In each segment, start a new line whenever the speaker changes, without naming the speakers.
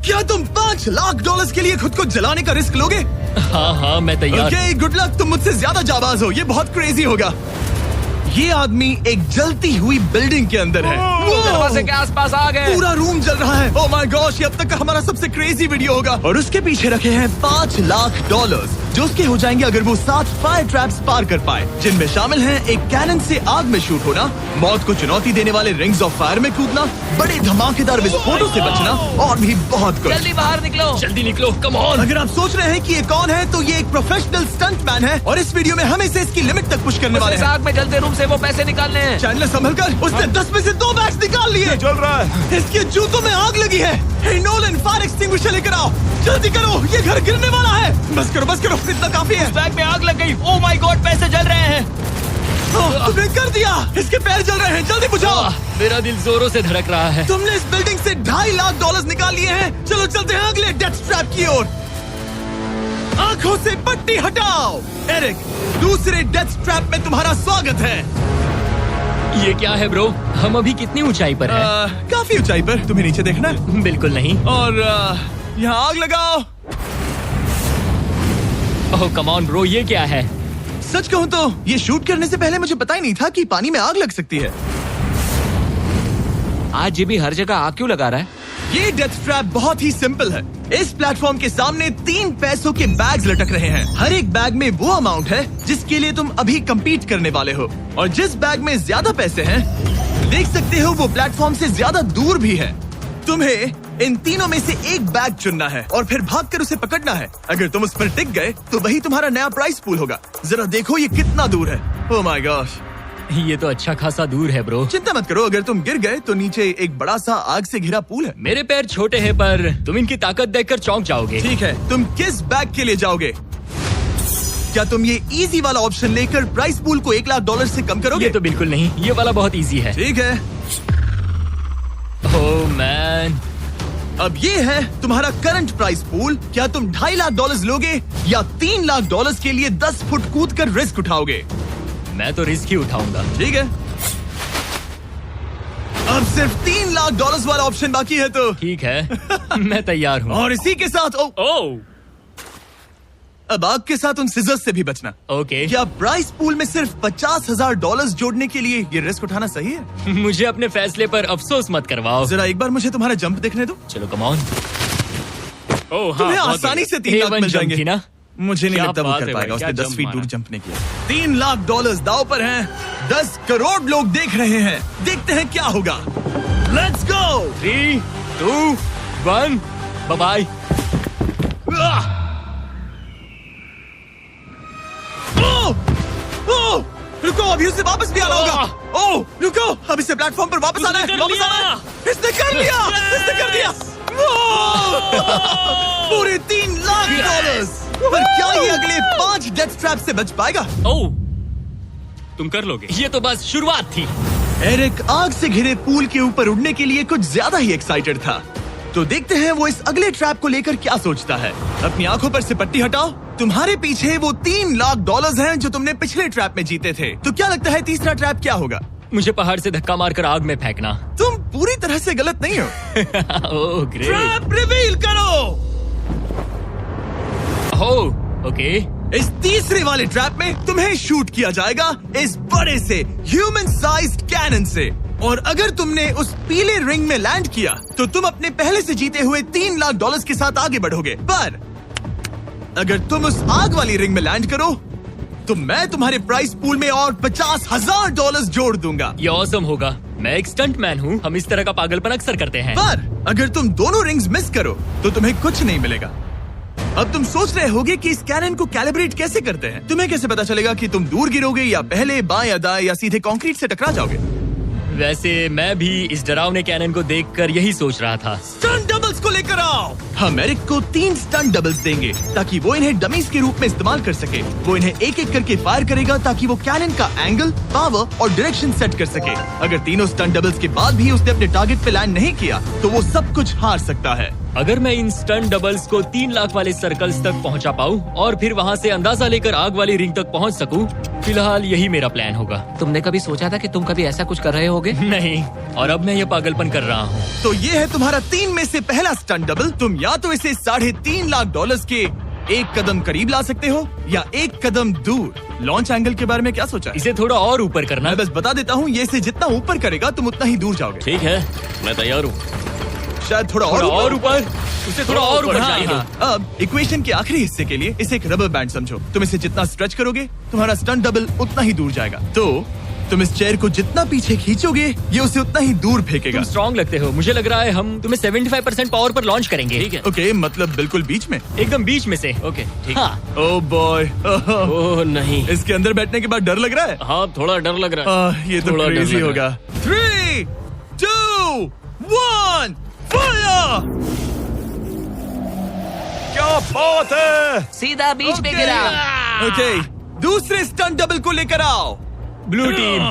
क्या तुम $5 लाख के लिए खुद को जलाने का रिस्क लोगे?
हाँ मैं तैयार।
Okay, good luck. तुम मुझसे ज्यादा जाबाज हो, ये बहुत क्रेजी होगा। ये आदमी एक जलती हुई बिल्डिंग के अंदर है।
दरवाजे के आसपास आ गए।
पूरा रूम जल रहा है। ओह माय गॉश, ये अब तक का हमारा सबसे क्रेजी वीडियो होगा। और उसके पीछे रखे हैं $5 लाख, जो उसके हो जाएंगे अगर वो 7 फायर ट्रैप्स पार कर पाए, जिनमें शामिल हैं एक कैनन से आग में शूट होना, मौत को चुनौती देने वाले रिंग्स ऑफ फायर में कूदना, बड़े धमाकेदार विस्फोटों से बचना और भी बहुत कुछ।
जल्दी बाहर निकलो, जल्दी निकलो, कम ऑन।
अगर आप सोच रहे हैं कि ये कौन है, तो ये एक प्रोफेशनल स्टंटमैन है और इस वीडियो में हम इसे इसकी लिमिट तक पुश करने वाले हैं।
आग में जलते रूम से वो पैसे निकालने हैं।
चैनल संभल कर, उसने 10 में से 2 बैग्स निकाल लिए।
चल रहा है।
इसके जूतों में आग लगी है। हे नोलन, फायर एक्सटिंग्विशर लेकर आओ, जल्दी करो, ये घर गिरने वाला है। बस करो, इतना काफी है।
बैग में आग लग गई। ओह माय गॉड, पैसे जल रहे हैं।
तुमने कर दिया, इसके पैर जल रहे हैं, जल्दी बुझाओ।
मेरा दिल जोरों से धड़क रहा है।
तुमने इस बिल्डिंग से $2.5 लाख निकाल लिए हैं। चलो चलते हैं अगले डेथ ट्रैप की ओर। आंखों से पट्टी हटाओ। एरिक, दूसरे डेथ ट्रैप में तुम्हारा स्वागत है।
ये क्या है ब्रो? हम अभी कितनी ऊंचाई पर हैं?
काफी ऊंचाई पर। तुम्हें नीचे देखना है?
बिल्कुल नहीं।
और यहाँ आग लगाओ।
ओह कम ऑन ब्रो, ये क्या है?
सच कहूँ तो ये शूट करने से पहले मुझे पता ही नहीं था कि पानी में आग लग सकती है।
आज ये भी हर जगह आग क्यों लगा रहा है?
ये डेथ ट्रैप बहुत ही सिंपल है। इस प्लेटफॉर्म के सामने 3 पैसों के बैग्स लटक रहे हैं। हर एक बैग में वो अमाउंट है जिसके लिए तुम अभी कम्पीट करने वाले हो, और जिस बैग में ज्यादा पैसे हैं, देख सकते हो वो प्लेटफॉर्म से ज्यादा दूर भी है। तुम्हें इन तीनों में से एक बैग चुनना है और फिर भागकर उसे पकड़ना है। अगर तुम उस पर टिक गए तो वही तुम्हारा नया प्राइस पूल होगा। जरा देखो ये कितना दूर है। ओह माय गॉश,
ये तो अच्छा खासा दूर है ब्रो।
चिंता मत करो, अगर तुम गिर गए तो नीचे एक बड़ा सा आग से घिरा पूल है।
मेरे पैर छोटे हैं पर तुम इनकी ताकत देखकर चौंक जाओगे।
ठीक है, तुम किस बैग के लिए जाओगे? क्या तुम ये इजी वाला ऑप्शन लेकर प्राइस पूल को $1 लाख से कम करोगे?
ये तो बिल्कुल नहीं, ये वाला बहुत इजी है।
ठीक है।
ओह मैन,
अब ये है तुम्हारा करंट प्राइस पूल। क्या तुम $2.5 लाख लोगे या $3 लाख के लिए 10 फुट कूद कर रिस्क उठाओगे?
मैं तो रिस्क ही उठाऊंगा।
ठीक है, अब सिर्फ $3 लाख वाला ऑप्शन बाकी है तो
ठीक है, मैं तैयार हूँ।
और इसी के साथ
ओह
अब आग के साथ उन सिजर्स से भी बचना।
ओके।
क्या प्राइस पूल में सिर्फ $50,000 जोड़ने के लिए ये रिस्क उठाना सही है?
मुझे अपने फैसले पर अफसोस मत करवाओ।
जरा एक बार मुझे तुम्हारा जंप देखने दो।
चलो कम ऑन। ओह
तुम्हें आसानी से 3 लाख मिल जाएंगे
ना?
मुझे नहीं
क्या
लगता वो
बात
कर
है
पाएगा।
भाई,
उसने
क्या
10 फीट
जंप
दूर
मारा।
जंप नहीं किया। $3 लाख दाव पर हैं। 10 करोड़ लोग देख रहे हैं। देखते हैं क्या होगा। Let's go.
3, 2, 1, bye bye.
रुको, अभी उसे वापस भी आना होगा। ओह रुको, अब इसे प्लेटफॉर्म पर वापस आना है। वापस आना है। इसने कर लिया। इसने कर दिया। पूरे $3 लाख। पर क्या ये अगले 5 डेथ ट्रैप से बच पाएगा?
ओह, तुम कर लोगे। ये तो बस शुरुआत थी।
एरिक आग से घिरे पूल के ऊपर उड़ने के लिए कुछ ज्यादा ही एक्साइटेड था। तो देखते हैं वो इस अगले ट्रैप को लेकर क्या सोचता है। अपनी आंखों पर से पट्टी हटाओ। तुम्हारे पीछे वो $3 लाख हैं जो तुमने पिछले ट्रैप में जीते थे। तो क्या लगता है तीसरा ट्रैप क्या होगा?
मुझे पहाड़ से धक्का मारकर आग में फेंकना।
तुम पूरी तरह से गलत नहीं हो।
Oh great.
ट्रैप रिवील करो।
Oh okay.
इस तीसरे वाले ट्रैप में तुम्हें शूट किया जाएगा इस बड़े से ह्यूमन साइज्ड कैनन से, और अगर तुमने उस पीले रिंग में लैंड किया तो तुम अपने पहले से जीते हुए $3 लाख के साथ आगे बढ़ोगे। पर अगर तुम उस आग वाली रिंग में लैंड करो तो मैं तुम्हारे प्राइस पूल में और $50,000 जोड़ दूंगा।
ये ऑसम होगा। मैं एक स्टंट मैन हूँ, हम इस तरह का पागलपन अक्सर करते हैं।
पर अगर तुम दोनों रिंग्स मिस करो तो तुम्हें कुछ नहीं मिलेगा। अब तुम सोच रहे होगे कि इस कैनन को कैलिब्रेट कैसे करते हैं। तुम्हें कैसे पता चलेगा कि तुम दूर गिरोगे या पहले बाएं या दाएं या सीधे कंक्रीट से टकरा जाओगे?
वैसे मैं भी इस डरावने कैनन को देखकर यही सोच रहा था।
स्टंट डबल्स को लेकर आओ। हम एरिक को 3 स्टंट डबल्स देंगे ताकि वो इन्हें डमीज के रूप में इस्तेमाल कर सके। वो इन्हें एक एक करके फायर करेगा ताकि वो कैनन का एंगल, पावर और डायरेक्शन सेट कर सके। अगर तीनों स्टंट डबल्स के बाद भी उसने अपने टारगेट पे लैंड नहीं किया तो वो सब कुछ हार सकता है।
अगर मैं इन स्टंट डबल्स को 3 लाख वाले सर्कल्स तक पहुंचा पाऊं और फिर वहां से अंदाजा लेकर आग वाली रिंग तक पहुंच सकूं, फिलहाल यही मेरा प्लान होगा।
तुमने कभी सोचा था कि तुम कभी ऐसा कुछ कर रहे होगे?
नहीं, और अब मैं ये पागलपन कर रहा हूँ।
तो ये है तुम्हारा 3 में से पहला स्टंट डबल। तुम या तो इसे $3.5 लाख के एक कदम करीब ला सकते हो या एक कदम दूर। लॉन्च एंगल के बारे में क्या सोचा है?
इसे थोड़ा और ऊपर करना।
मैं बस बता देता हूँ, ये इसे जितना ऊपर करेगा तुम उतना ही दूर जाओगे।
ठीक है, मैं तैयार हूँ।
शायद थोड़ा
और ऊपर, उसे थोड़ा और ऊपर
हाँ,
चाहिए।
हाँ। अब इक्वेशन के आखिरी हिस्से के लिए इसे एक रबर बैंड समझो। तुम इसे जितना स्ट्रेच करोगे तुम्हारा स्टंट डबल उतना ही दूर जाएगा। तो तुम इस चेयर को जितना पीछे खींचोगे ये उसे उतना ही दूर फेंकेगा।
तुम स्ट्रॉन्ग लगते हो। मुझे लग रहा है हम तुम्हें 75% पावर पर लॉन्च करेंगे। ठीक है,
ओके, मतलब बिल्कुल बीच में?
एकदम बीच में से।
ओके, ठीक।
हाँ।
ओह बॉय,
ओह नहीं,
इसके अंदर बैठने के बाद डर लग रहा है।
हाँ थोड़ा डर लग रहा है।
ये तो
थोड़ा डर
क्रेजी
लग रहा
होगा। 3, 2, 1, फायर! क्या बात है!
सीधा बीच में गिरा।
ओके, दूसरे स्टंट डबल को लेकर आओ।
Blue team.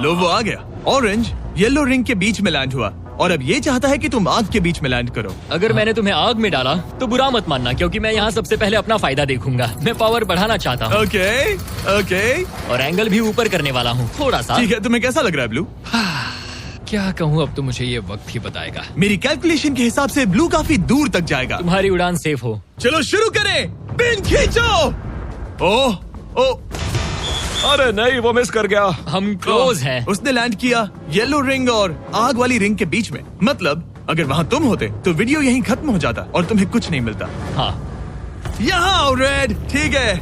लो, वो आ गया। ऑरेंज येलो रिंग के बीच में लैंड हुआ और अब ये चाहता है कि तुम आग के बीच में लैंड करो।
अगर मैंने तुम्हें आग में डाला तो बुरा मत मानना, क्योंकि मैं यहाँ सबसे पहले अपना फायदा देखूंगा। मैं पावर बढ़ाना चाहता हूँ।
ओके, ओके,
और एंगल भी ऊपर करने वाला हूँ थोड़ा सा।
ठीक है। तुम्हें कैसा लग रहा है ब्लू?
क्या कहूँ, अब तो मुझे ये वक्त ही बताएगा।
मेरी कैलकुलेशन के हिसाब से ब्लू काफी दूर तक जाएगा।
तुम्हारी उड़ान सेफ हो।
चलो शुरू करें। पिन खींचो। ओह, ओह,
अरे नहीं, वो मिस कर गया।
हम क्लोज हैं।
उसने लैंड किया येलो रिंग और आग वाली रिंग के बीच में। मतलब अगर वहाँ तुम होते तो वीडियो यहीं खत्म हो जाता और तुम्हें कुछ नहीं मिलता।
हाँ,
यहाँ आओ रेड। ठीक है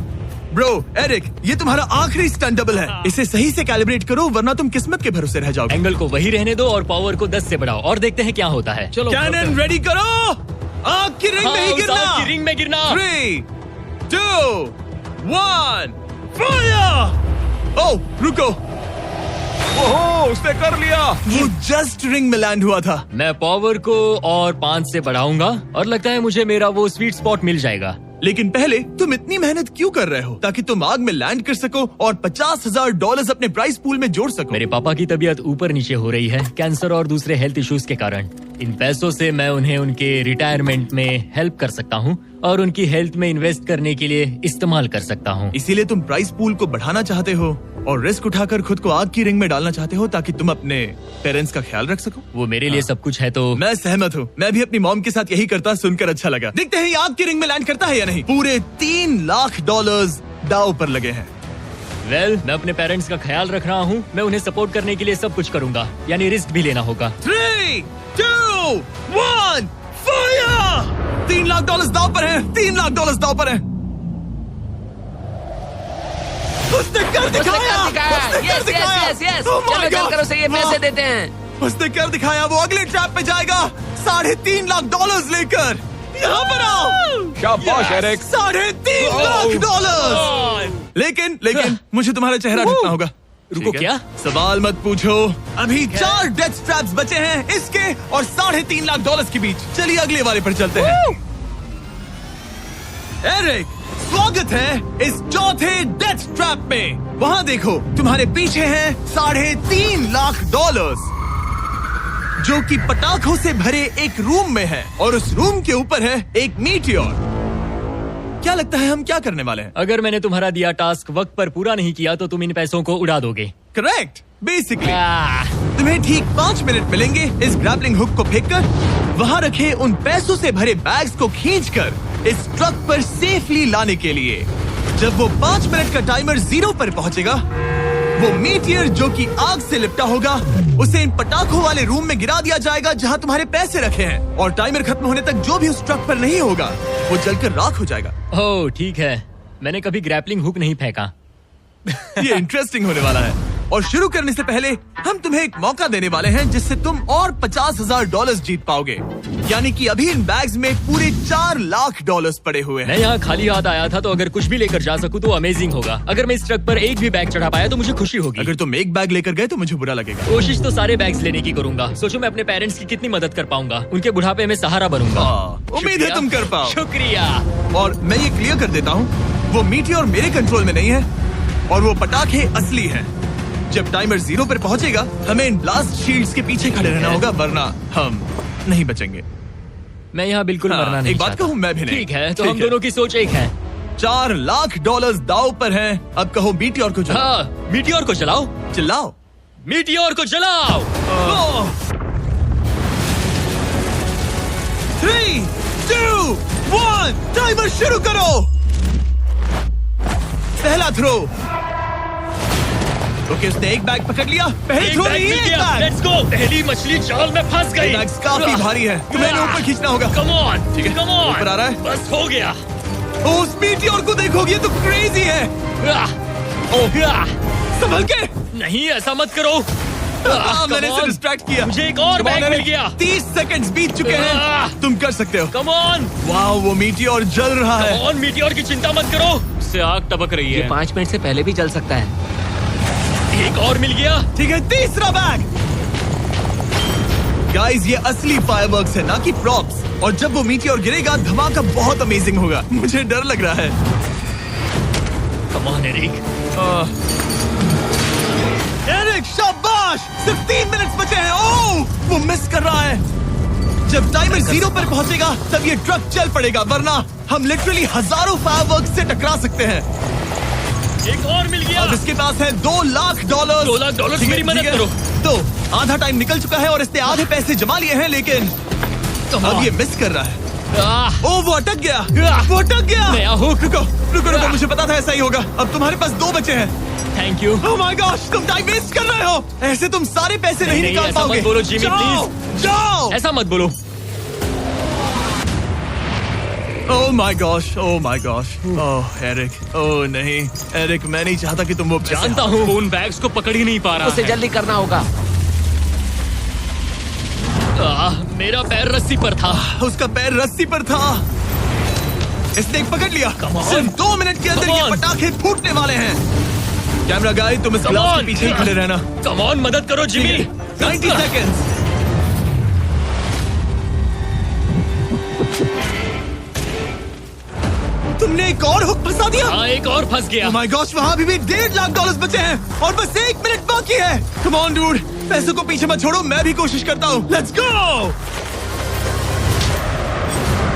ब्रो। एरिक, ये तुम्हारा आखिरी स्टंट डबल है। इसे सही से कैलिब्रेट करो वरना तुम किस्मत के भरोसे रह जाओगे।
एंगल को वही रहने दो और पावर को 10 से बढ़ाओ और देखते हैं क्या होता है। चलो,
कैनन रेडी करो। आग की रिंग में ही
उस
गिरना।
आग की रिंग में गिरना।
3, 2, 1, फायर! ओह, रुको।
ओहो, उसने कर लिया।
वो जस्ट रिंग में लैंड हुआ था।
मैं पावर को और 5 से बढ़ाऊंगा और लगता है मुझे मेरा वो स्वीट स्पॉट मिल जाएगा।
लेकिन पहले तुम इतनी मेहनत क्यों कर रहे हो? ताकि तुम आग में लैंड कर सको और $50,000 अपने प्राइस पूल में जोड़ सको।
मेरे पापा की तबीयत ऊपर नीचे हो रही है, कैंसर और दूसरे हेल्थ इश्यूज के कारण। इन पैसों से मैं उन्हें उनके रिटायरमेंट में हेल्प कर सकता हूँ और उनकी हेल्थ में इन्वेस्ट करने के लिए इस्तेमाल कर सकता हूँ।
इसीलिए तुम प्राइस पूल को बढ़ाना चाहते हो और रिस्क उठाकर खुद को आग की रिंग में डालना चाहते हो ताकि तुम अपने पेरेंट्स का ख्याल रख सको।
वो मेरे लिए सब कुछ है। तो
मैं सहमत हूँ। मैं भी अपनी मॉम के साथ यही करता, सुनकर अच्छा लगा। देखते हैं ये आग की रिंग में लैंड करता है या नहीं। पूरे $3 लाख दांव पर लगे हैं।
मैं अपने पेरेंट्स का ख्याल रख रहा हूँ। मैं उन्हें सपोर्ट करने के लिए सब कुछ करूंगा, यानी रिस्क भी लेना होगा।
3, 2, 1, फायर! $3 लाख दांव पर है। $3 लाख दांव पर है। उसने कर दिखाया।
यस यस यस, चलो चलकर उसे ये पैसे देते हैं।
उसने कर दिखाया। वो अगले ट्रैप पे जाएगा $3.5 लाख लेकर। यहाँ पर आओ।
शाबाश एरिक।
$3.5 लाख। लेकिन मुझे तुम्हारा चेहरा ढूंढना होगा।
रुको,
ठीक है?
क्या?
सवाल मत पूछो। अभी 4 डेथ ट्रैप्स बचे हैं, इसके और $3.5 लाख के बीच। चलिए अगले वाले पर चलते हैं। एरिक, स्वागत है इस चौथे डेथ ट्रैप में। वहाँ देखो, तुम्हारे पीछे है $3.5 लाख, जो कि पटाखों से भरे एक रूम में है और उस रूम के ऊपर है एक मीटियोर। क्या लगता है हम क्या करने वाले हैं?
अगर मैंने तुम्हारा दिया टास्क वक्त पर पूरा नहीं किया तो तुम इन पैसों को उड़ा दोगे।
करेक्ट। बेसिकली तुम्हें ठीक 5 मिनट मिलेंगे इस ग्रैपलिंग हुक को फेंककर वहाँ रखे उन पैसों से भरे बैग्स को खींचकर इस ट्रक पर सेफली लाने के लिए। जब वो 5 मिनट का टाइमर 0 पर पहुँचेगा, वो मीटियर जो कि आग से लिपटा होगा उसे इन पटाखों वाले रूम में गिरा दिया जाएगा जहाँ तुम्हारे पैसे रखे हैं। और टाइमर खत्म होने तक जो भी उस ट्रक पर नहीं होगा वो जलकर राख हो जाएगा।
ओह ठीक है, मैंने कभी ग्रैपलिंग हुक नहीं फेंका।
ये इंटरेस्टिंग होने वाला है। और शुरू करने से पहले हम तुम्हें एक मौका देने वाले हैं जिससे तुम और $50,000 जीत पाओगे। यानी कि अभी इन बैग्स में पूरे $4 लाख पड़े हुए हैं।
मैं यहाँ खाली हाथ आया था, तो अगर कुछ भी लेकर जा सकूं तो अमेजिंग होगा। अगर मैं इस ट्रक पर एक भी बैग चढ़ा पाया तो मुझे खुशी होगी।
अगर तुम एक बैग लेकर गए तो मुझे बुरा लगेगा।
कोशिश तो सारे बैग्स लेने की करूंगा। सोचो मैं अपने पेरेंट्स की कितनी मदद कर पाऊंगा। उनके बुढ़ापे में सहारा बनूंगा।
उम्मीद है तुम कर पाओ।
शुक्रिया।
और मैं ये क्लियर कर देता हूँ, वो मीटियोर मेरे कंट्रोल में नहीं है और वो पटाखे असली हैं। जब टाइमर 0 पर पहुंचेगा हमें इन ब्लास्ट शील्ड्स के पीछे खड़े रहना होगा, वरना हम नहीं बचेंगे।
मैं यहाँ बिल्कुल
हाँ,
मरना नहीं
एक बात
चाहता।
कहूँ, मैं भी नहीं।
ठीक है, तो
ठीक
हम
है।
दोनों की सोच एक है।
$4 लाख दाव पर हैं। अब कहो मीटियोर को चलाओ।
हाँ, मीटियोर को चलाओ,
चिल्लाओ।
मीटियोर को चलाओ।
3, 2, 1, टाइमर शुरू करो। पहला थ्रो। ओके, उसने एक बैग पकड़ लिया। पहले थ्रो में एक बैग।
Let's go. पहली मछली जाल में फंस गई।
बैग्स काफी भारी है, तुम्हें इन्हें ऊपर खींचना होगा।
कम ऑन,
ठीक है,
कम ऑन।
ऊपर आ रहा है।
बस हो गया।
ओ, उस मीटियोर को देखोगे, ये तो क्रेजी है। संभल के।
नहीं, ऐसा मत करो।
मैंने इसे डिस्ट्रैक्ट किया।
मुझे एक और बैग मिल गया।
30 सेकंड्स बीत चुके हैं। तुम कर सकते हो।
कम ऑन,
वाओ, वो मीटियोर जल रहा है।
कम ऑन, मीटियोर की चिंता मत करो। उससे आग टपक रही
ये
है।
5 मिनट से पहले भी जल सकता है।
एक और मिल गया।
ठीक है, तीसरा बैग। गाइस, ये असली फायरवर्क्स है, ना कि प्रॉप्स। और जब वो मीटियोर गिरेगा, धमाका बहुत अमेजिंग होगा। मुझे डर लग रहा है।
Come on Eric.
एरिक, शाबाश! सिर्फ 3 मिनट बचे हैं। ओह, वो मिस कर रहा है। जब टाइमर 0 पर पहुंचेगा, तब ये ट्रक चल पड़ेगा, वरना हम लिटरली हजारों फायरवर्क्स से टकरा सकते हैं।
एक और मिल गया।
अब इसके पास है $2 लाख।
$2 लाख
ठीक है,
मेरी मदद
ठीक है।
करो।
तो आधा टाइम निकल चुका है और इसने आधे पैसे जमा लिए हैं, लेकिन अब ये मिस कर रहा है। ओह, वो अटक गया। वो अटक गया।
नया हुक।
रुको रुको रुको, मुझे पता था ऐसा ही होगा। अब तुम्हारे पास 2 बचे हैं।
Thank you.
Oh my gosh, तुम टाइम वेस्ट कर रहे हो। ऐसे तुम सारे पैसे नहीं निकाल
ऐसा
पाओगे।
मत बोलो, जिमी,
जाओ, जाओ।
ऐसा मत बोलो।
Oh my gosh, oh my gosh. Oh Eric, oh नहीं एरिक, मैं नहीं चाहता कि तुम वो पैसे
जानता हूँ, उन बैग्स को पकड़ ही नहीं पा रहा
उसे
है।
जल्दी करना होगा।
मेरा पैर रस्सी पर था।
उसका पैर रस्सी पर था। इसने एक पकड़ लिया।
Come on.
सिर्फ 2 मिनट के अंदर
Come
ये
on.
पटाखे फूटने वाले हैं। कैमरा गाय, तुम इस
Come
ग्लास
on.
के पीछे ही खड़े रहना।
कम ऑन, मदद करो जिमी।
90 सेकेंड्स। तुमने एक और हुक फंसा दिया।
हाँ, एक और फंस गया।
Oh my gosh, वहाँ अभी भी $1.5 लाख बचे हैं और बस 1 मिनट बाकी है। Come on, dude, पैसों को पीछे मत छोड़ो, मैं भी कोशिश करता हूँ। Let's go!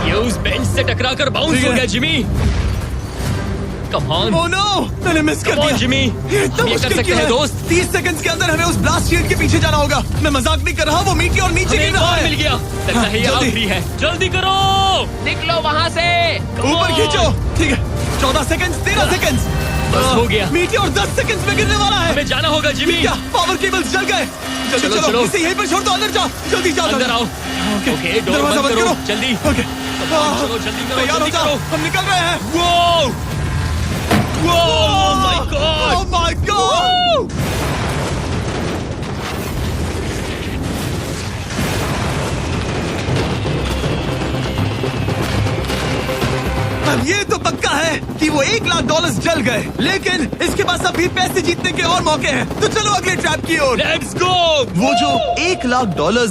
ये उस बेंच से टकरा कर बाउंस
ठीक
हो
है।
गया Jimmy. Come on.
Oh no, मैंने मिस कर
Come on,
दिया।
जिमी।
ये इतना
हम ये कर
मुश्किल
सकते
क्यों
हैं,
है?
दोस्त।
30 सेकंड्स के अंदर हमें उस ब्लास्ट शील्ड के पीछे जाना होगा। मैं मजाक नहीं कर रहा, वो मीटी और नीचे
हमें
गिर
एक
रहा
और
है।
मिल गया। लगता है ये
जल्दी।
आखिरी है। जल्दी करो।
निकलो वहाँ से।
Come
ऊपर
on.
खींचो। ठीक है, 14 सेकंड्स, 13 सेकंड्स।
बस हो गया।
मीटी और 10 सेकंड्स में गिरने वाला है।
हमें जाना होगा जिमी।
क्या पावर केबल्स जल गए? चलो
चलो,
चलो,
चलो।
इसे यहीं पर छोड़ दो, अंदर जाओ, जल्दी जाओ।
अंदर आओ।
ओके,
ओके, डोर
दरवाजा
बंद
बंद
करो।
करो।
जल्दी।
ओके,
चलो, जल्दी करो,
तैयार हो
जल्दी
जाओ,
करो।
हम निकल रहे हैं।
Whoa! Oh my God!
Oh my God! अब ये तो पक्का है कि वो $1 लाख जल गए, लेकिन इसके पास अभी पैसे जीतने के और मौके हैं। तो चलो अगले ट्रैप की ओर।
Let's go!
वो जो $1 लाख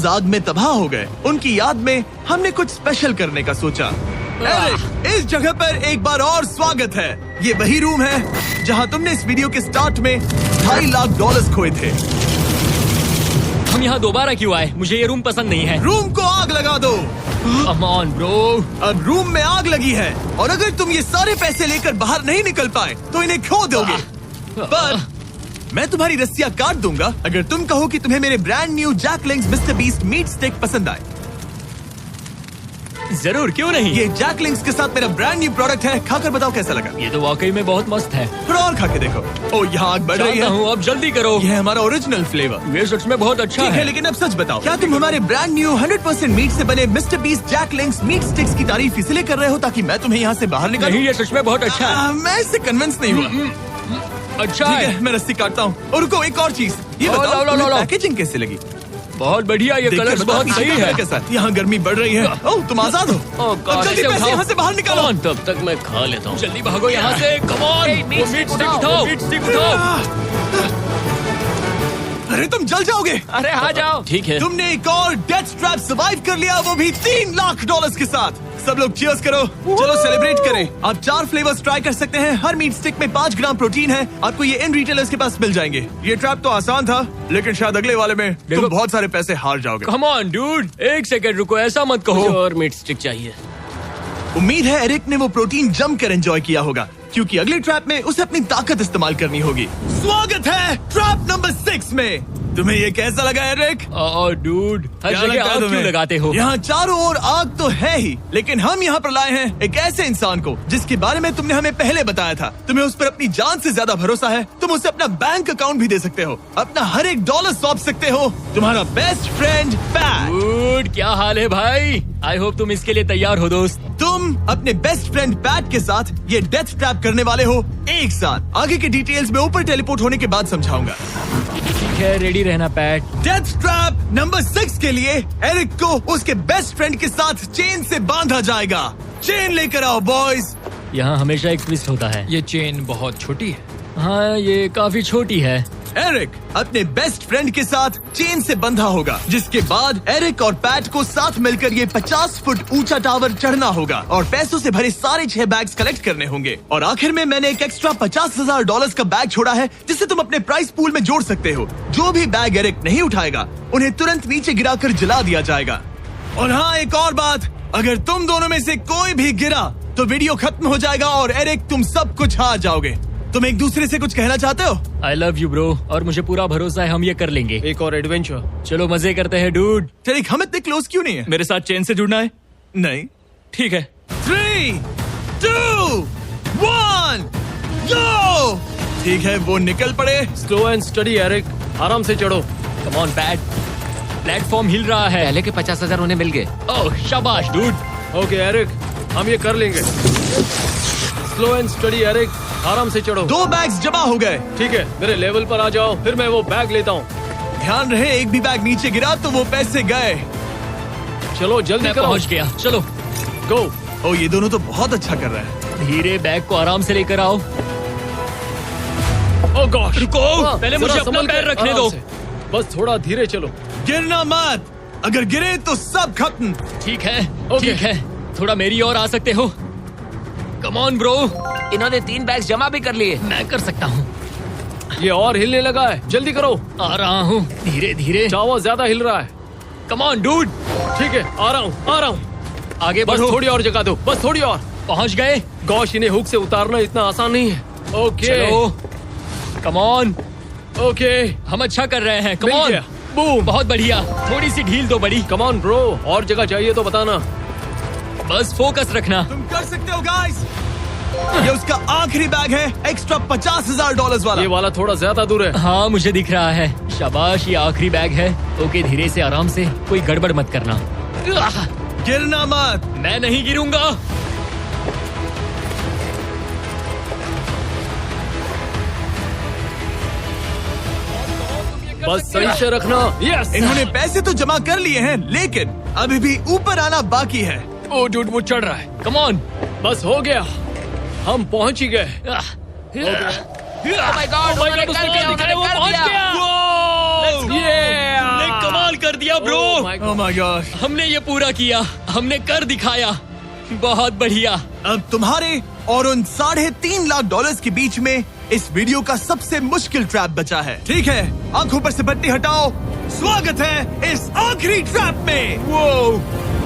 आग में तबाह हो गए, उनकी याद में हमने कुछ स्पेशल करने का सोचा। एरिक, इस जगह पर एक बार और स्वागत है। ये वही रूम है जहां तुमने इस वीडियो के स्टार्ट में $2.5 लाख खोए थे।
हम यहाँ दोबारा क्यों आए? मुझे ये रूम पसंद नहीं है।
रूम को आग लगा दो।
Come on, bro.
अब रूम में आग लगी है और अगर तुम ये सारे पैसे लेकर बाहर नहीं निकल पाए तो इन्हें खो दोगे। पर मैं तुम्हारी रस्सियां काट दूंगा अगर तुम कहो कि तुम्हें मेरे brand new Jack Link's Mister Beast meat stick पसंद आए।
जरूर, क्यों नहीं?
ये जैकलिंग्स के साथ मेरा ब्रांड न्यू प्रोडक्ट है, खाकर बताओ कैसा लगा।
ये तो वाकई में बहुत मस्त है।
थोड़ा और खा के देखो। ओ, यहाँ आग बढ़ रही
जानता
है।
हूँ, अब जल्दी करो।
ये है हमारा ओरिजिनल फ्लेवर।
ये सच में बहुत अच्छा
ठीक है,
है।
लेकिन अब सच बताओ, क्या तुम हमारे ब्रांड न्यू 100% मीट से बने मिस्टर बीस्ट जैकलिंग्स मीट स्टिक्स की तारीफ इसलिए कर रहे हो ताकि मैं तुम्हें यहाँ से बाहर निकालूं?
नहीं, ये सच में बहुत अच्छा है।
मैं इससे कन्विंस नहीं हुआ।
अच्छा
ठीक
है।
है, मैं रस्सी काटता हूँ। और रुको, एक और चीज, ये
लो,
बताओ
लो, लो,
तुम्हें
लो।
पैकेजिंग कैसे लगी?
बहुत बढ़िया, ये
देखकर
कलर्स
बताओ
बहुत
पीछे
सही
कैमरा
है।
के साथ। यहाँ गर्मी बढ़ रही है। ओह, तुम आजाद हो। अब जल्दी
ऐसे
पैसे
उठाओ।
यहाँ से बाहर निकालो।
Come on, तब तक मैं खा लेता हूँ। जल्दी भागो यहाँ से। Come on,
Hey, meat
वो मीट
stick
स्टिक
उठाओ,
उठाओ। मीट स्टिक उठाओ।
अरे तुम जल जाओगे।
अरे आ जाओ।
ठीक है।
तुमने एक और डेथ ट्रैप सर्वाइव कर लिया, वो भी $3 लाख के साथ। सब लोग चीयर्स करो। चलो सेलिब्रेट करें। आप 4 फ्लेवर्स ट्राई कर सकते हैं। हर मीट स्टिक में 5 ग्राम प्रोटीन है। आपको ये इन रिटेलर्स के पास मिल जाएंगे। ये ट्रैप तो आसान था, लेकिन शायद अगले वाले में तुम बहुत सारे पैसे हार जाओगे।
कम ऑन डूड, एक सेकंड रुको, ऐसा मत कहो।
और मीट स्टिक चाहिए।
उम्मीद है एरिक ने वो प्रोटीन जमकर एंजॉय किया होगा, क्योंकि अगले ट्रैप में उसे अपनी ताकत इस्तेमाल करनी होगी। स्वागत है ट्रैप नंबर 6 में। तुम्हें ये कैसा लगा एरिक?
डूड, हर
क्या
जगह
लगता है
आग क्यों
तुम्हें?
लगाते हो?
यहाँ चारों ओर आग तो है ही, लेकिन हम यहाँ पर लाए हैं एक ऐसे इंसान को जिसके बारे में तुमने हमें पहले बताया था। तुम्हें उस पर अपनी जान से ज्यादा भरोसा है। तुम उसे अपना बैंक अकाउंट भी दे सकते हो, अपना हर एक डॉलर सौंप सकते हो। तुम्हारा बेस्ट फ्रेंड पैट।
डूड, क्या हाल है भाई? आई होप तुम इसके लिए तैयार हो दोस्त।
तुम अपने बेस्ट फ्रेंड पैट के साथ ये डेथ ट्रैप करने वाले हो एक साथ। आगे के डिटेल्स में ऊपर टेलीपोर्ट होने के बाद समझाऊंगा।
ठीक है, रेडी रहना पैट।
डेथ ट्रैप नंबर 6 के लिए एरिक को उसके बेस्ट फ्रेंड के साथ चेन से बांधा जाएगा। चेन लेकर आओ बॉयज।
यहाँ हमेशा एक ट्विस्ट होता है।
ये चेन बहुत छोटी है।
हाँ, ये काफी छोटी है।
एरिक अपने बेस्ट फ्रेंड के साथ चेन से बंधा होगा, जिसके बाद एरिक और पैट को साथ मिलकर ये 50 फुट ऊंचा टावर चढ़ना होगा और पैसों से भरे सारे 6 बैग्स कलेक्ट करने होंगे। और आखिर में मैंने एक एक्स्ट्रा $50,000 का बैग छोड़ा है, जिसे तुम अपने प्राइस पूल में जोड़ सकते हो। जो भी बैग एरिक नहीं उठाएगा, उन्हें तुरंत नीचे गिराकर जला दिया जाएगा। और हाँ, एक और बात, अगर तुम दोनों में से कोई भी गिरा तो वीडियो खत्म हो जाएगा और एरिक तुम सब कुछ हार जाओगे। तुम एक दूसरे से कुछ कहना चाहते हो?
आई लव यू ब्रो, और मुझे पूरा भरोसा है हम ये कर लेंगे।
एक और एडवेंचर।
चलो मजे करते हैं डूड।
एरिक, हम इतने क्लोज क्यों नहीं है?
मेरे साथ चेन से जुड़ना है।
नहीं।
ठीक है।
3, 2, 1, go! ठीक है, वो निकल पड़े।
स्लो एंड स्टडी एरिक, आराम से चढ़ो।
कम ऑन पैट, प्लेटफॉर्म हिल रहा है।
पहले के 50,000 उन्हें मिल गए।
ओह शाबाश डूड।
ओके एरिक, हम ये कर लेंगे। स्लो एंड स्टडी एरिक, आराम से चढ़ो।
2 बैग्स जमा हो गए।
ठीक है, मेरे लेवल पर आ जाओ, फिर मैं वो बैग लेता हूँ।
ध्यान रहे, एक भी बैग नीचे गिरा तो वो पैसे गए।
चलो जल्दी
मैं
करो।
पहुंच गया, चलो।
गो।
ओ, ये दोनों तो बहुत अच्छा कर रहे हैं।
धीरे बैग को आराम से लेकर आओ।
ओह गॉश,
रुको, पहले मुझे
जरा
अपना
संभल के,
पैर रखने
आराम
दो।
से। बस थोड़ा धीरे चलो।
गिरना मत, अगर गिरे तो सब खत्म।
ठीक है,
ओके।
ठीक है, थोड़ा मेरी ओर आ सकते हो? कम ऑन ब्रो,
इन्होंने 3 बैग्स जमा भी कर लिए।
मैं कर सकता हूँ।
ये और हिलने लगा है, जल्दी करो।
आ रहा हूँ, धीरे धीरे।
चावा ज्यादा हिल रहा है।
कम ऑन डूड,
ठीक है, आ रहा हूँ, आ रहा हूँ।
आगे
बस
बढ़ो।
थोड़ी और जगह दो, बस थोड़ी और।
पहुँच गए।
गॉश, इन्हें हुक से उतारना इतना आसान नहीं है। ओके
चलो, कम ऑन,
ओके,
हम अच्छा कर रहे हैं। कम
मिल
ऑन,
गया। बूम।
बहुत बढ़िया। थोड़ी सी ढील दो बड़ी।
कम ऑन ब्रो, और जगह चाहिए तो बताना।
बस फोकस रखना।
तुम कर सकते हो गाइस। ये उसका आखिरी बैग है, एक्स्ट्रा $50,000 वाला।
ये वाला थोड़ा ज्यादा दूर है।
हाँ, मुझे दिख रहा है। शाबाश, ये आखिरी बैग है। ओके, धीरे से, आराम से, कोई गड़बड़ मत करना।
गिरना मत।
मैं नहीं गिरूंगा।
बस सही से रखना। यस।
इन्होंने पैसे तो जमा कर लिए हैं, लेकिन अभी भी ऊपर आना बाकी है।
ओ डूड, वो चढ़ रहा है।
Come on.
बस हो गया, हम पहुंच ही गए।
Oh my God, उन्होंने कर दिया, उन्होंने कर दिया।
Yeah!
हमने कमाल कर दिया bro.
Oh my
Oh my gosh!
हमने ये पूरा किया, हमने कर दिखाया। बहुत बढ़िया।
अब तुम्हारे और उन $3.5 लाख के बीच में इस वीडियो का सबसे मुश्किल ट्रैप बचा है। ठीक है, आंखों पर से पट्टी हटाओ। स्वागत है इस आखिरी ट्रैप में।
वो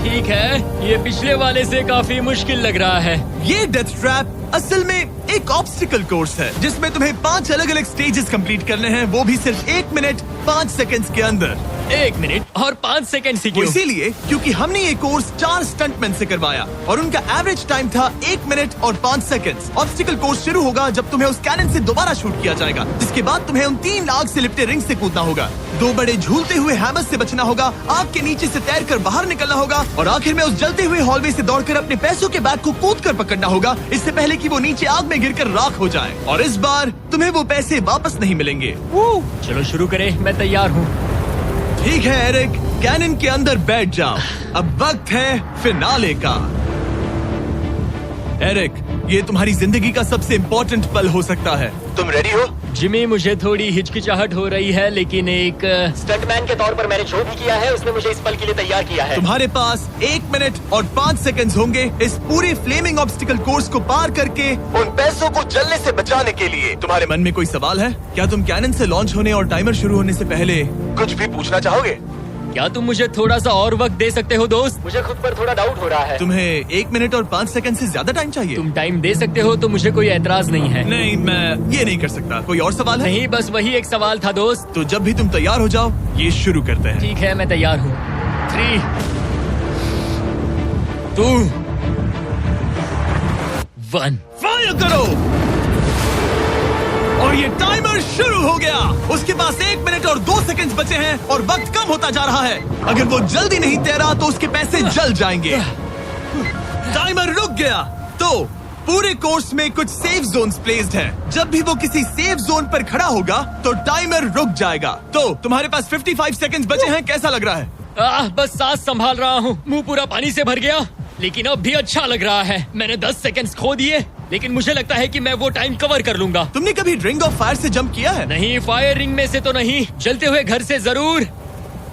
ठीक है, ये पिछले वाले से काफी मुश्किल लग रहा है।
ये डेथ ट्रैप असल में एक ऑब्स्टिकल कोर्स है, जिसमें तुम्हें 5 अलग अलग स्टेजेस कंप्लीट करने हैं, वो भी सिर्फ 1 मिनट 5 सेकंड्स के अंदर।
1 मिनट और 5 सेकंड से
वो
क्यों?
इसीलिए क्योंकि हमने ये कोर्स 4 स्टंटमैन से करवाया और उनका एवरेज टाइम था 1 मिनट और 5 सेकंड्स। ऑब्स्टिकल कोर्स शुरू होगा जब तुम्हें उस कैनन से दोबारा शूट किया जाएगा, जिसके बाद तुम्हें उन 3 आग से लिपटे रिंग से कूदना होगा, 2 बड़े झूलते हुए हैमर से बचना होगा, आग के नीचे से तैरकर बाहर निकलना होगा और आखिर में उस जलते हुए हॉलवे से दौड़कर अपने पैसों के बैग को कूदकर पकड़ना होगा, इससे पहले कि वो नीचे आग में गिरकर राख हो जाए। और इस बार तुम्हें वो पैसे वापस नहीं मिलेंगे।
चलो शुरू करें, मैं तैयार हूँ।
ठीक है एरिक, कैनन के अंदर बैठ जाओ। अब वक्त है फिनाले का। एरिक, ये तुम्हारी जिंदगी का सबसे इम्पोर्टेंट पल हो सकता है। तुम रेडी हो?
जिमी, मुझे थोड़ी हिचकिचाहट हो रही है, लेकिन एक स्टंटमैन के तौर पर मैंने जो भी किया है उसने मुझे इस पल के लिए तैयार किया है।
तुम्हारे पास 1 मिनट और 5 सेकंड्स होंगे इस पूरे फ्लेमिंग ऑब्स्टिकल कोर्स को पार करके उन पैसों को जलने से बचाने के लिए। तुम्हारे मन में कोई सवाल है? क्या तुम कैनन से लॉन्च होने और टाइमर शुरू होने से पहले कुछ भी पूछना चाहोगे?
क्या तुम मुझे थोड़ा सा और वक्त दे सकते हो दोस्त? मुझे खुद पर थोड़ा डाउट हो रहा है।
तुम्हें 1 मिनट और 5 सेकंड से ज्यादा टाइम चाहिए?
तुम टाइम दे सकते हो तो मुझे कोई एतराज नहीं है।
नहीं, मैं ये नहीं कर सकता। कोई और सवाल है?
नहीं, बस वही एक सवाल था दोस्त।
तो जब भी तुम तैयार हो जाओ, ये शुरू करते हैं।
ठीक है, मैं तैयार हूँ। 3, 2, 1
फायर करो! और ये टाइमर शुरू हो गया। उसके पास 1 मिनट और 2 सेकंड बचे हैं और वक्त कम होता जा रहा है। अगर वो जल्दी नहीं तैरा तो उसके पैसे जल जाएंगे। टाइमर रुक गया। तो पूरे कोर्स में कुछ सेफ जोन्स प्लेस्ड हैं। जब भी वो किसी सेफ जोन पर खड़ा होगा तो टाइमर रुक जाएगा। तो तुम्हारे पास 55 सेकंड बचे हैं। कैसा लग रहा है?
बस सांस संभाल रहा हूँ। मुंह पूरा पानी से भर गया, लेकिन अब भी अच्छा लग रहा है। मैंने 10 सेकंड्स खो दिए, लेकिन मुझे लगता है कि मैं वो टाइम कवर कर लूंगा।
तुमने कभी रिंग ऑफ फायर से जंप किया है?
नहीं, फायर रिंग में से तो नहीं, जलते हुए घर से जरूर।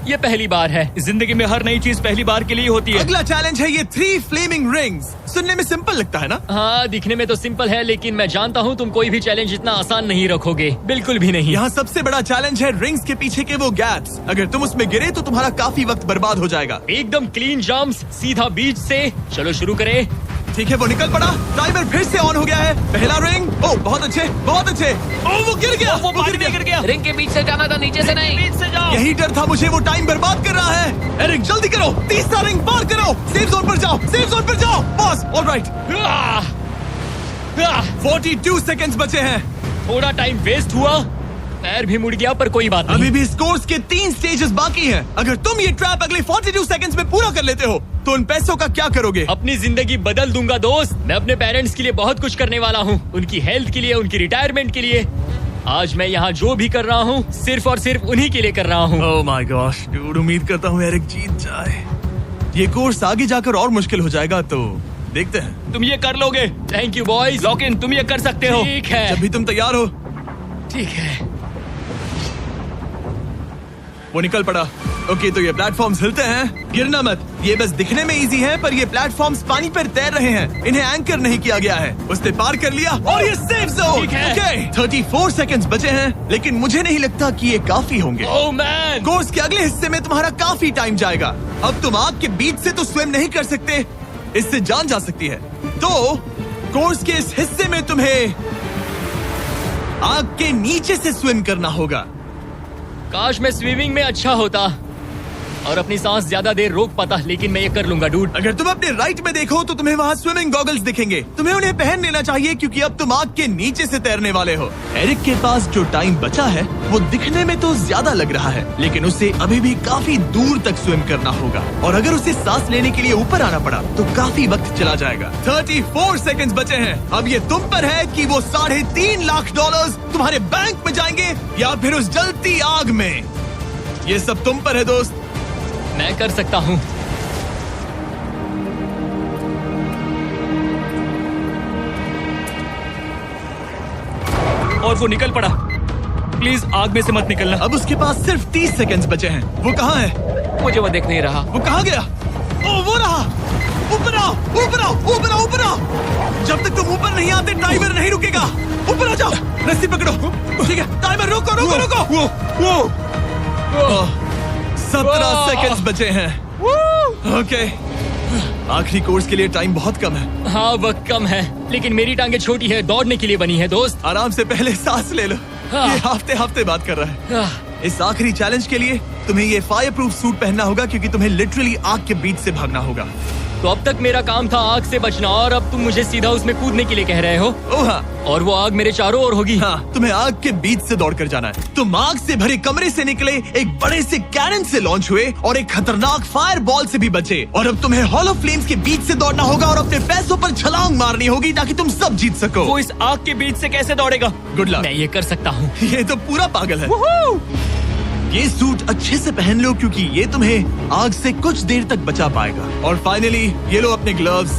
ये पहली बार है।
जिंदगी में हर नई चीज पहली बार के लिए होती है।
अगला चैलेंज है ये 3 फ्लेमिंग रिंग्स। सुनने में सिंपल लगता है ना?
हाँ, दिखने में तो सिंपल है, लेकिन मैं जानता हूँ तुम कोई भी चैलेंज इतना आसान नहीं रखोगे। बिल्कुल भी नहीं।
यहाँ सबसे बड़ा चैलेंज है रिंग्स के पीछे के वो गैप्स। अगर तुम उसमें गिरे तो तुम्हारा काफी वक्त बर्बाद हो जाएगा।
एकदम क्लीन जंप्स, सीधा बीच से। चलो शुरू करें।
ठीक है, वो निकल पड़ा। टाइमर फिर से ऑन हो गया है। पहला रिंग। ओह, बहुत अच्छे, बहुत अच्छे। ओह, वो गिर गया।
वो पानी में गिर गया।
रिंग के बीच से जाना था, नीचे से नहीं।
बीच से जाओ।
यही डर था मुझे, वो टाइम बर्बाद कर रहा है। एरिक, जल्दी करो। तीसरा रिंग पार करो। सेफ जोन पर जाओ, सेफ जोन पर जाओ। Boss, alright. 42 सेकंड्स बचे हैं।
थोड़ा टाइम वेस्ट हुआ, पैर भी मुड़ गया, पर कोई बात नहीं।
अभी भी इस कोर्स के 3 स्टेजेस बाकी हैं। अगर तुम ये ट्रैप अगले 42 सेकंड्स में पूरा कर लेते हो तो उन पैसों का क्या करोगे?
अपनी जिंदगी बदल दूंगा दोस्त। मैं अपने पेरेंट्स के लिए बहुत कुछ करने वाला हूँ, उनकी हेल्थ के लिए, उनकी रिटायरमेंट के लिए। आज मैं यहाँ जो भी कर रहा हूँ सिर्फ और सिर्फ उन्हीं के लिए कर रहा हूँ।
ओह माय गॉश डूड, उम्मीद करता हूँ एरिक जीत जाए। ये कोर्स आगे जाकर और मुश्किल हो जाएगा, तो देखते हैं।
तुम ये कर लोगे।
Thank you boys.
Lock in, तुम ये कर सकते हो।
ठीक है,
जब भी तुम तैयार हो।
ठीक है।
वो निकल पड़ा। ओके, तो ये प्लेटफॉर्म्स हिलते हैं। गिरना मत। ये बस दिखने में इजी है, पर ये प्लेटफॉर्म्स पानी पर तैर रहे हैं। इन्हें एंकर नहीं किया गया है। उसने पार कर लिया और ये सेफ जोन।
ठीक है।
ओके, 34 सेकंड्स बचे हैं, लेकिन मुझे नहीं लगता कि ये काफी होंगे।
ओह मैन,
कोर्स के अगले हिस्से में तुम्हारा काफी टाइम जाएगा। अब तुम आग के बीच से तो स्विम नहीं कर सकते, इससे जान जा सकती है। तो कोर्स के इस हिस्से में तुम्हें आग के नीचे से स्विम करना होगा।
काश मैं स्विमिंग में अच्छा होता और अपनी सांस ज्यादा देर रोक पाता, लेकिन मैं ये कर लूंगा डूड।
अगर तुम अपने राइट में देखो तो तुम्हें वहाँ स्विमिंग गॉगल्स दिखेंगे। तुम्हें उन्हें पहन लेना चाहिए, क्योंकि अब तुम आग के नीचे से तैरने वाले हो। एरिक के पास जो टाइम बचा है वो दिखने में तो ज्यादा लग रहा है, लेकिन उसे अभी भी काफी दूर तक स्विम करना होगा। और अगर उसे सांस लेने के लिए ऊपर आना पड़ा तो काफी वक्त चला जाएगा। 34 सेकंड्स बचे हैं। अब ये तुम पर है कि वो $3.5 लाख तुम्हारे बैंक में जाएंगे या फिर उस जलती आग में। ये सब तुम पर है दोस्त।
मैं कर सकता हूँ।
और वो निकल पड़ा। प्लीज आग में से मत निकलना।
अब उसके पास सिर्फ 30 सेकंड्स बचे हैं। वो कहाँ है?
मुझे वो देख नहीं रहा।
वो कहाँ गया? ओ, वो रहा। ऊपर आओ, ऊपर आओ, ऊपर आओ, ऊपर आओ। जब तक तुम ऊपर नहीं आते टाइमर नहीं रुकेगा। ऊपर आ जाओ, रस्सी पकड़ो। ठीक है, टाइमर रोको, रोको, रोको। 17 सेकंड्स बचे हैं। ओके, आखिरी कोर्स के लिए टाइम बहुत कम है।
हाँ, वक्त कम है, लेकिन मेरी टांगे छोटी है, दौड़ने के लिए बनी है दोस्त।
आराम से पहले सांस ले लो। ये हफ्ते हफ्ते बात कर रहा है। इस आखिरी चैलेंज के लिए तुम्हें ये फायर प्रूफ सूट पहनना होगा, क्योंकि तुम्हें लिटरली आग के बीच से भागना होगा।
तो अब तक मेरा काम था आग से बचना, और अब तुम मुझे सीधा उसमें कूदने के लिए कह रहे हो।
ओह हाँ,
और वो आग मेरे चारों ओर होगी।
हाँ, तुम्हें आग के बीच से दौड़ कर जाना है। तुम आग से भरे कमरे से निकले, एक बड़े से कैनन से लॉन्च हुए और एक खतरनाक फायर बॉल से भी बचे। और अब तुम्हें हॉलो फ्लेम्स के बीच से दौड़ना होगा और अपने पैसों पर छलांग मारनी होगी ताकि तुम सब जीत सको।
वो इस आग के बीच से कैसे दौड़ेगा?
Good luck.
मैं ये कर सकता हूँ।
ये तो पूरा पागल है। ये सूट अच्छे से पहन लो, क्योंकि ये तुम्हें आग से कुछ देर तक बचा पाएगा। और फाइनली ये लो अपने ग्लव्स।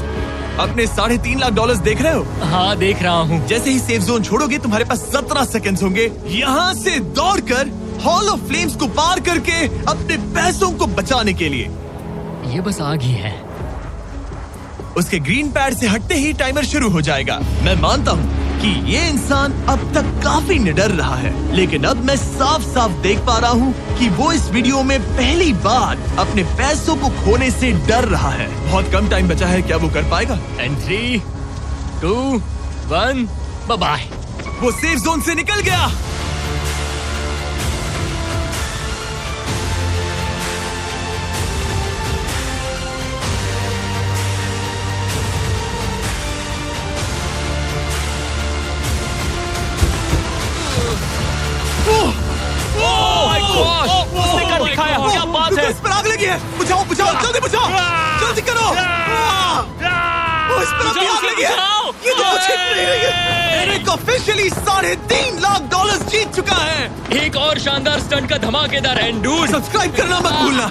अपने $3.5 लाख देख रहे हो?
हाँ, देख रहा हूँ।
जैसे ही सेफ जोन छोड़ोगे तुम्हारे पास 17 सेकंड्स होंगे यहाँ से दौड़कर हॉल ऑफ फ्लेम्स को पार करके अपने पैसों को बचाने के लिए।
ये बस आग ही है।
उसके ग्रीन पैड से हटते ही टाइमर शुरू हो जाएगा। मैं मानता हूँ कि ये इंसान अब तक काफी निडर रहा है, लेकिन अब मैं साफ साफ देख पा रहा हूँ कि वो इस वीडियो में पहली बार अपने पैसों को खोने से डर रहा है। बहुत कम टाइम बचा है, क्या वो कर पाएगा?
And 3, 2, 1, bye.
वो सेफ जोन से निकल गया।
उसने कर दिखाया। क्या बात है?
इस पर आग लगी है। बुझाओ बुझाओ, जल्दी बुझाओ, जल्दी करो। इस पर अभी आग लगी है। ये तो कुछ नहीं रही है। एरिक ऑफिशियली $3.5 लाख जीत चुका है।
एक और शानदार स्टंट का धमाकेदार एंड डूड।
सब्सक्राइब करना मत भूलना।